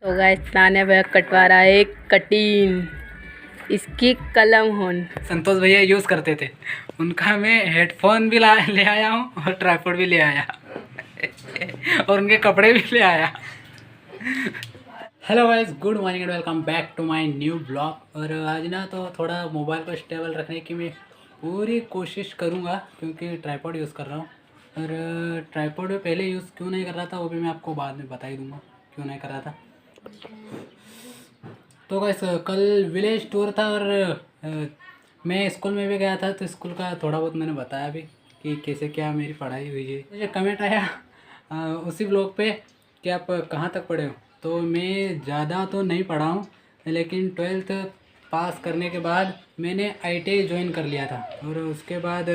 तो गाइस तान्या भैया कटवा रहा है एक कटीन। इसकी कलम होन संतोष भैया यूज़ करते थे, उनका मैं हेडफोन भी ले आया हूँ और ट्राइपॉड भी ले आया और उनके कपड़े भी ले आया। Hello guys, good morning and welcome back to my new blog. और आज ना तो थोड़ा मोबाइल को स्टेबल रखने की मैं पूरी कोशिश करूँगा, क्योंकि ट्राइपॉड यूज़ कर रहा हूँ। और ट्राइपॉड में पहले यूज़ क्यों नहीं कर रहा था वो भी मैं आपको बाद में बता ही दूँगा क्यों नहीं कर रहा था। तो गाइस कल विलेज टूर था और मैं स्कूल में भी गया था, तो स्कूल का थोड़ा बहुत मैंने बताया भी कि कैसे क्या मेरी पढ़ाई हुई है। मुझे कमेंट आया उसी ब्लॉग पे कि आप कहाँ तक पढ़े हो। तो मैं ज़्यादा तो नहीं पढ़ा हूँ, लेकिन 12th पास करने के बाद मैंने ITI ज्वाइन कर लिया था और उसके बाद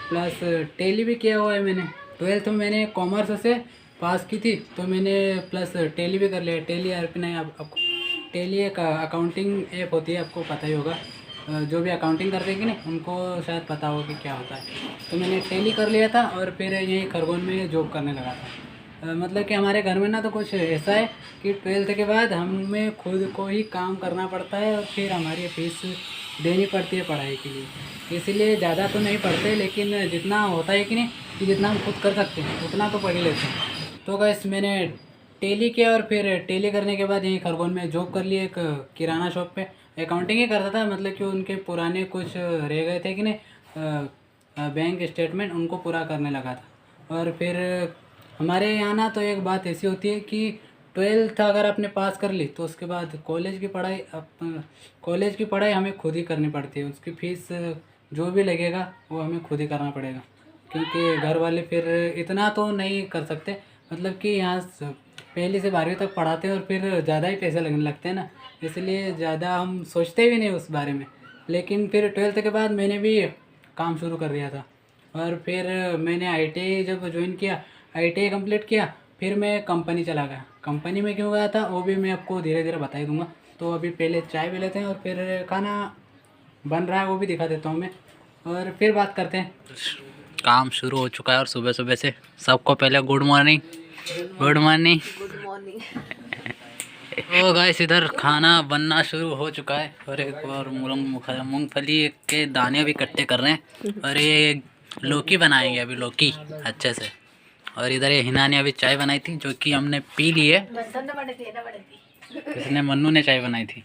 प्लस टेली भी किया हुआ है मैंने। 12th में मैंने कॉमर्स से पास की थी, तो मैंने प्लस टेली भी कर लिया। टेली RP9 आपको टेली एक अकाउंटिंग ऐप होती है, आपको पता ही होगा। जो भी अकाउंटिंग करते हैं कि नहीं उनको शायद पता होगा कि क्या होता है। तो मैंने टेली कर लिया था और फिर यहीं खरगोन में जॉब करने लगा था। मतलब कि हमारे घर में ना तो कुछ ऐसा है कि 12th के बाद हमें खुद को ही काम करना पड़ता है और फिर हमारी फीस देनी पड़ती है पढ़ाई के लिए। इसीलिए ज़्यादा तो नहीं पढ़ते, लेकिन जितना होता है कि नहीं कि जितना हम खुद कर सकते हैं उतना तो पढ़ ही लेते हैं। तो गाइस मैंने टेली किया और फिर टेली करने के बाद यहीं खरगोन में जॉब कर ली एक किराना शॉप पे। अकाउंटिंग ही करता था, मतलब कि उनके पुराने कुछ रह गए थे कि नहीं बैंक स्टेटमेंट, उनको पूरा करने लगा था। और फिर हमारे यहाँ ना तो एक बात ऐसी होती है कि 12th अगर आपने पास कर ली तो उसके बाद कॉलेज की पढ़ाई हमें खुद ही करनी पड़ती है। उसकी फ़ीस जो भी लगेगा वो हमें खुद ही करना पड़ेगा, क्योंकि घर वाले फिर इतना तो नहीं कर सकते। मतलब कि यहाँ पहली से 12वीं तक पढ़ाते हैं और फिर ज़्यादा ही पैसे लगने लगते हैं ना, इसलिए ज़्यादा हम सोचते भी नहीं उस बारे में। लेकिन फिर 12th के बाद मैंने भी काम शुरू कर दिया था और फिर मैंने ITI जब ज्वाइन किया, ITI कंप्लीट किया, फिर मैं कंपनी चला गया। कंपनी में क्यों गया था वो भी मैं आपको धीरे धीरे बता ही दूँगा। तो अभी पहले चाय पी लेते हैं और फिर खाना बन रहा है वो भी दिखा देता हूँ मैं, और फिर बात करते हैं। काम शुरू हो चुका है और सुबह सुबह से सबको पहले गुड मॉर्निंग। Good morning. तो गाइस इधर खाना बनना शुरू हो चुका है और एक और मूंगफली के दाने भी इकट्ठे कर रहे हैं और ये लौकी बनाएंगे अभी, लौकी अच्छे से। और इधर ये हिना ने अभी चाय बनाई थी जो कि हमने पी ली है। इसने मन्नू ने चाय बनाई थी।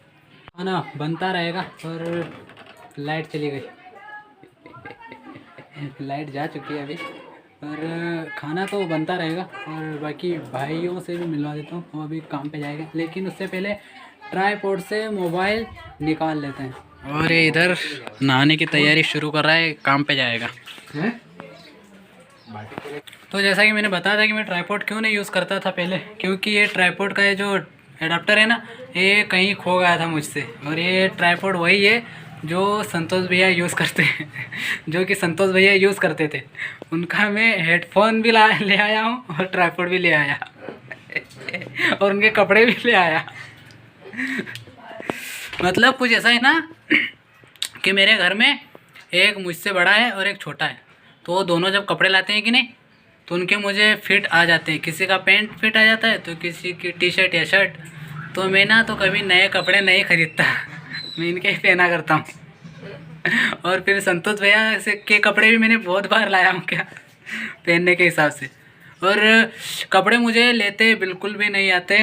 खाना बनता रहेगा और लाइट चली गई लाइट जा चुकी है अभी, और खाना तो बनता रहेगा। और बाकी भाइयों से भी मिलवा देता हूँ, वो अभी काम पे जाएगा, लेकिन उससे पहले ट्राइपॉड से मोबाइल निकाल लेते हैं। और ये इधर नहाने की तैयारी शुरू कर रहा है, काम पे जाएगा। तो जैसा कि मैंने बताया था कि मैं ट्राइपॉड क्यों नहीं यूज़ करता था पहले, क्योंकि ये ट्राइपॉड का ये जो एडाप्टर है ना, ये कहीं खो गया था मुझसे। और ये ट्राइपॉड वही है जो संतोष भैया यूज़ करते हैं जो कि संतोष भैया यूज़ करते थे, उनका मैं हेडफोन भी ले आया हूँ और ट्राइपॉड भी ले आया और उनके कपड़े भी ले आया। मतलब कुछ ऐसा है ना कि मेरे घर में एक मुझसे बड़ा है और एक छोटा है, तो वो दोनों जब कपड़े लाते हैं कि नहीं तो उनके मुझे फिट आ जाते हैं। किसी का पैंट फिट आ जाता है तो किसी की टी-शर्ट या शर्ट। तो मैं ना तो कभी नए कपड़े नहीं खरीदता मैं इनके ही पहना करता हूँ। और फिर संतोष भैया से के कपड़े भी मैंने बहुत बार लाया हूँ क्या पहनने के हिसाब से। और कपड़े मुझे लेते बिल्कुल भी नहीं आते,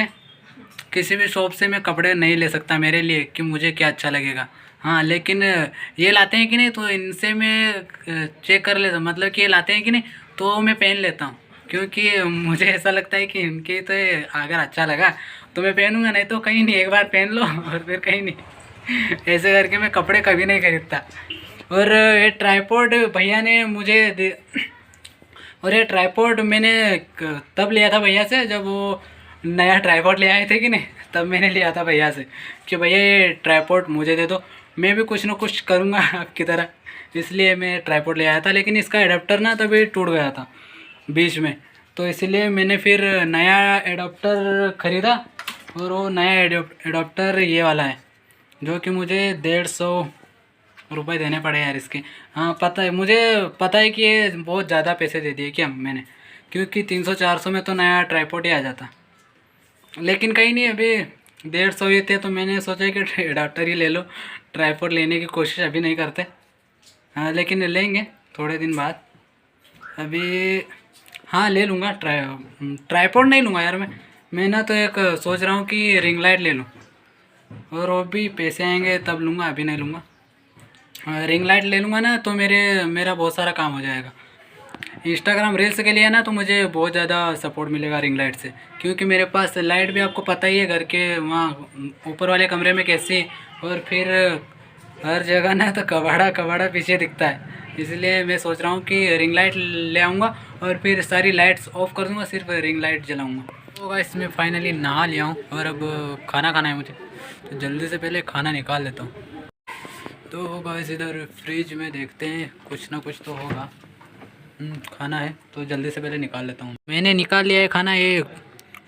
किसी भी शॉप से मैं कपड़े नहीं ले सकता मेरे लिए कि मुझे क्या अच्छा लगेगा। हाँ, लेकिन ये लाते हैं कि नहीं तो इनसे मैं चेक कर लेता हूँ, मतलब कि ये लाते हैं कि नहीं तो मैं पहन लेता हूँ, क्योंकि मुझे ऐसा लगता है कि इनके तो अगर अच्छा लगा तो मैं पहनूंगा, नहीं तो कहीं नहीं, एक बार पहन लो और फिर कहीं नहीं ऐसे करके मैं कपड़े कभी नहीं खरीदता। और ये ट्राइपॉड भैया ने मुझे और ये ट्राइपॉड मैंने तब लिया था भैया से जब वो नया ट्राइपॉड ले आए थे कि नहीं, तब मैंने लिया था भैया से कि भैया ये ट्राइपॉड मुझे दे दो, मैं भी कुछ ना कुछ करूँगा आपकी तरह, इसलिए मैं ट्राइपॉड ले आया था। लेकिन इसका एडाप्टर ना तभी टूट गया था बीच में, तो इसलिए मैंने फिर नया एडाप्टर ख़रीदा। और वो नया एडाप्टर ये वाला है जो कि मुझे 150 रुपये देने पड़े यार इसके। हाँ पता है, मुझे पता है कि ये बहुत ज़्यादा पैसे दे दिए क्या मैंने, क्योंकि 300-400 में तो नया ट्राइपॉड ही आ जाता। लेकिन कहीं नहीं, अभी 150 ही थे तो मैंने सोचा कि अडाप्टर ही ले लो। ट्राईपोड लेने की कोशिश अभी नहीं करते, हाँ लेकिन लेंगे थोड़े दिन बाद। अभी हाँ ले लूँगा, ट्राईपोड नहीं लूँगा यार मैं ना तो एक सोच रहा हूँ कि रिंग लाइट ले लूँ, और वो भी पैसे आएंगे तब लूँगा, अभी नहीं लूँगा। रिंग लाइट ले लूँगा ना तो मेरा बहुत सारा काम हो जाएगा। इंस्टाग्राम रील्स के लिए ना तो मुझे बहुत ज़्यादा सपोर्ट मिलेगा रिंग लाइट से, क्योंकि मेरे पास लाइट भी आपको पता ही है घर के वहाँ ऊपर वाले कमरे में कैसी, और फिर हर जगह ना तो कबाड़ा पीछे दिखता है। इसलिए मैं सोच रहा हूँ कि रिंग लाइट ले आऊँगा और फिर सारी लाइट्स ऑफ कर दूँगा, सिर्फ रिंग लाइट जलाऊँगा। तो गाइस मैं फाइनली नहा लिया हूँ और अब खाना खाना है मुझे, तो जल्दी से पहले खाना निकाल लेता हूँ। तो गाइस इधर फ्रिज में देखते हैं, कुछ ना कुछ तो होगा। खाना है तो जल्दी से पहले निकाल लेता हूँ। मैंने निकाल लिया है खाना, ये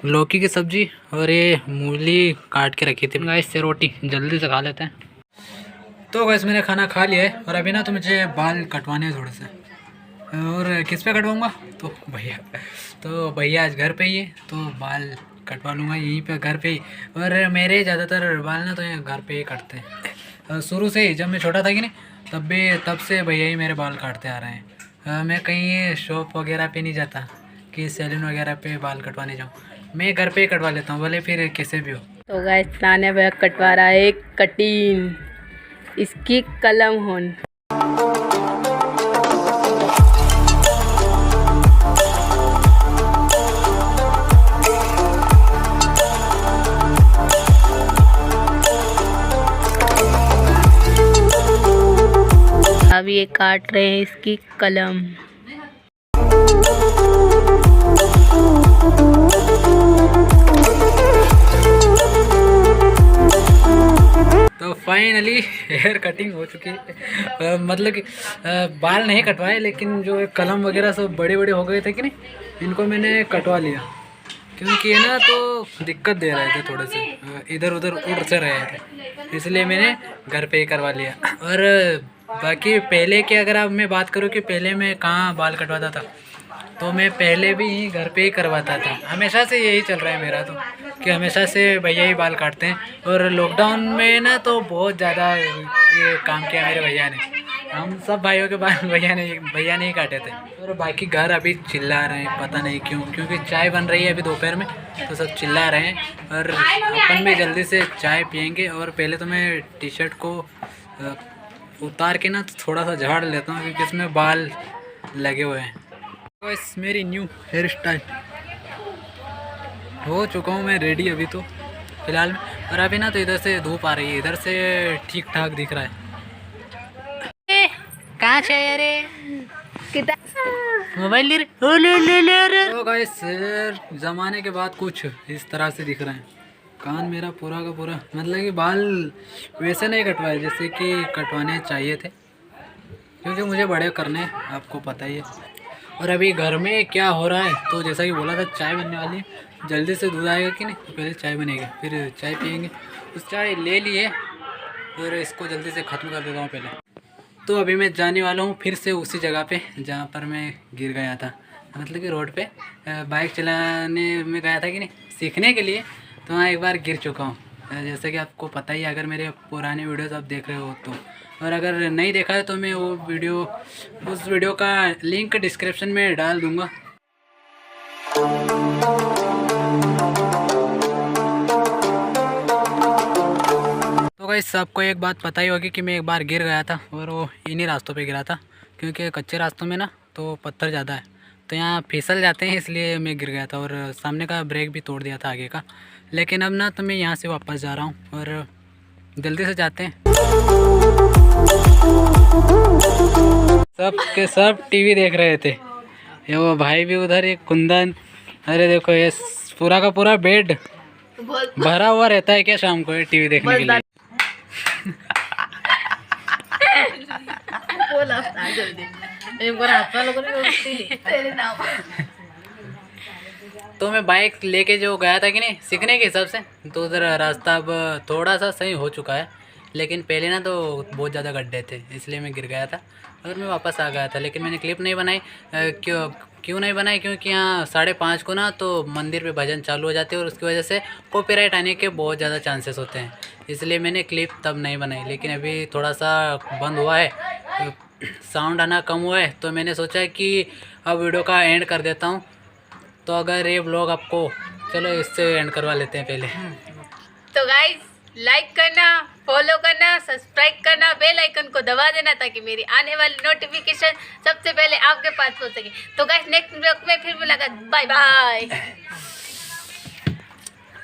लौकी की सब्ज़ी और ये मूली काट के रखी थी गाइस से रोटी, जल्दी से खा लेते हैं। तो गाइस मैंने खाना खा लिया है और अभी ना तो मुझे बाल कटवाने हैं थोड़े से, और किस पे कटवाऊँगा तो भैया आज घर पे ही है तो बाल कटवा लूँगा यहीं पे घर पे ही। और मेरे ज़्यादातर बाल ना तो यहाँ घर पे ही कटते हैं, शुरू से ही, जब मैं छोटा था कि नहीं तब से भैया ही मेरे बाल काटते आ रहे हैं। मैं कहीं शॉप वगैरह पे नहीं जाता कि सैलून वगैरह पे बाल कटवाने जाऊँ, मैं घर पे ही कटवा लेता हूँ, भले फिर किसी भी हो। तो गाइस तान्या भैया कटवा रहा है एक कटीन, इसकी कलम होन। अब ये काट रहे हैं इसकी कलम। तो फाइनली हेयर कटिंग हो चुकी है, मतलब कि बाल नहीं कटवाए, लेकिन जो कलम वगैरह सब बड़े बड़े हो गए थे कि नहीं, इनको मैंने कटवा लिया, क्योंकि ये ना तो दिक्कत दे रहे थे थोड़े से, इधर उधर उड़ से रहे थे, इसलिए मैंने घर पे ही करवा लिया। और बाकी पहले की अगर आप मैं बात करूँ कि पहले मैं कहाँ बाल कटवाता था, तो मैं पहले भी ही घर पे ही करवाता था, हमेशा से यही चल रहा है मेरा तो, कि हमेशा से भैया ही बाल काटते हैं। और लॉकडाउन में ना तो बहुत ज़्यादा ये काम किया मेरे भैया ने, हम सब भाइयों के बाल भैया ने ही काटे थे। और बाकी घर अभी चिल्ला रहे हैं, पता नहीं क्यों, क्योंकि चाय बन रही है अभी दोपहर में, तो सब चिल्ला रहे हैं। और अपन भी जल्दी से चाय पियेंगे। और पहले तो मैं टी शर्ट को उतार के ना थोड़ा सा झाड़ लेता हूँ, क्योंकि इसमें बाल लगे हुए हैं। तो इस मेरी न्यू हेयर स्टाइल हो चुका हूँ मैं रेडी अभी तो फिलहाल में। और अभी ना तो इधर से धूप आ रही है, इधर से ठीक ठाक दिख रहा है। कहाँ से अरे मोबाइल ले तो गाइस ज़माने के बाद कुछ इस तरह से दिख रहे हैं। कान मेरा पूरा का पूरा, मतलब कि बाल वैसे नहीं कटवाए जैसे कि कटवाने चाहिए थे, क्योंकि मुझे बड़े करने, आपको पता ही है। और अभी घर में क्या हो रहा है, तो जैसा कि बोला था चाय बनने वाली है, जल्दी से दूध आएगा कि नहीं, तो पहले चाय बनेगी फिर चाय पियेंगे। उस चाय ले लिए और इसको जल्दी से ख़त्म कर देता हूँ पहले। तो अभी मैं जाने वाला हूँ फिर से उसी जगह पे जहाँ पर मैं गिर गया था, मतलब कि रोड पे बाइक चलाने में गया था कि नहीं, सीखने के लिए, तो वहाँ एक बार गिर चुका हूँ, जैसे कि आपको पता ही है अगर मेरे पुराने वीडियोस आप देख रहे हो तो। और अगर नहीं देखा है तो मैं उस वीडियो का लिंक डिस्क्रिप्शन में डाल दूँगा। तो गाइस आपको एक बात पता ही होगी कि मैं एक बार गिर गया था, और वो इन्हीं रास्तों पे गिरा था, क्योंकि कच्चे रास्तों में ना तो पत्थर ज़्यादा है, तो यहाँ फिसल जाते हैं, इसलिए मैं गिर गया था। और सामने का ब्रेक भी तोड़ दिया था आगे का। लेकिन अब ना तो मैं यहाँ से वापस जा रहा हूँ और जल्दी से जाते हैं। सब के सब टीवी देख रहे थे, ये वो भाई भी उधर, एक कुंदन, अरे देखो ये पूरा का पूरा बेड भरा हुआ रहता है क्या शाम को ये टीवी देखने के लिए। तो मैं बाइक लेके जो गया था कि नहीं सीखने के हिसाब से, तो उधर रास्ता अब थोड़ा सा सही हो चुका है, लेकिन पहले ना तो बहुत ज़्यादा गड्ढे थे, इसलिए मैं गिर गया था और मैं वापस आ गया था। लेकिन मैंने क्लिप नहीं बनाई। क्यों नहीं बनाई? क्योंकि यहाँ 5:30 को ना तो मंदिर पे भजन चालू हो जाते हैं और उसकी वजह से कॉपीराइट आने के बहुत ज़्यादा चांसेस होते हैं, इसलिए मैंने क्लिप तब नहीं बनाई। लेकिन अभी थोड़ा सा बंद हुआ है, साउंड आना कम हुआ है, तो मैंने सोचा कि अब वीडियो का एंड कर देता हूँ। तो अगर ये ब्लॉग आपको, चलो इससे एंड करवा लेते हैं पहले। तो गाइस लाइक करना, फॉलो करना, सब्सक्राइब करना, बेल आइकन को दबा देना ताकि मेरी आने वाली नोटिफिकेशन सबसे पहले आपके पास पहुंच सके। तो गाइस नेक्स्ट ब्लॉग में फिर मुलाकात, बाय बाय।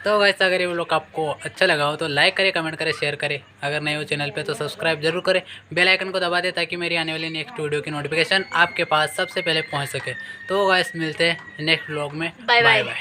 तो गाइस अगर ये व्लॉग आपको अच्छा लगा हो तो लाइक करें, कमेंट करें, शेयर करें। अगर नए हो चैनल पे तो सब्सक्राइब जरूर करें, बेल आइकन को दबा दें ताकि मेरी आने वाली नेक्स्ट वीडियो की नोटिफिकेशन आपके पास सबसे पहले पहुंच सके। तो गाइस मिलते हैं नेक्स्ट व्लॉग में, बाय बाय।